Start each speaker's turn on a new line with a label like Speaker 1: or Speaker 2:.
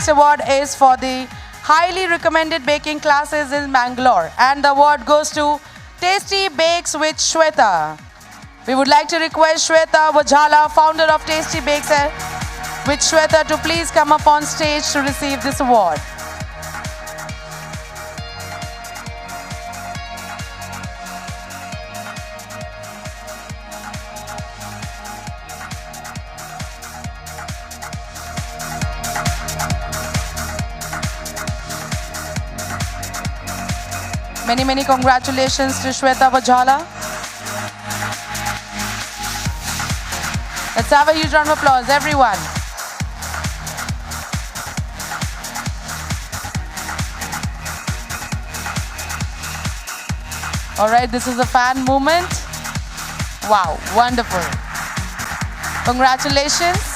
Speaker 1: award is for the highly recommended baking classes in Bangalore. And the award goes to Tasty Bakes with Shweta. We would like to request Shweta Vajala, founder of Tasty Bakes with Shweta, to please come up on stage to receive this award. Many, many congratulations to Shweta Vajala. Let's have a huge round of applause, everyone. All right, this is a fan moment. Wow, wonderful. Congratulations.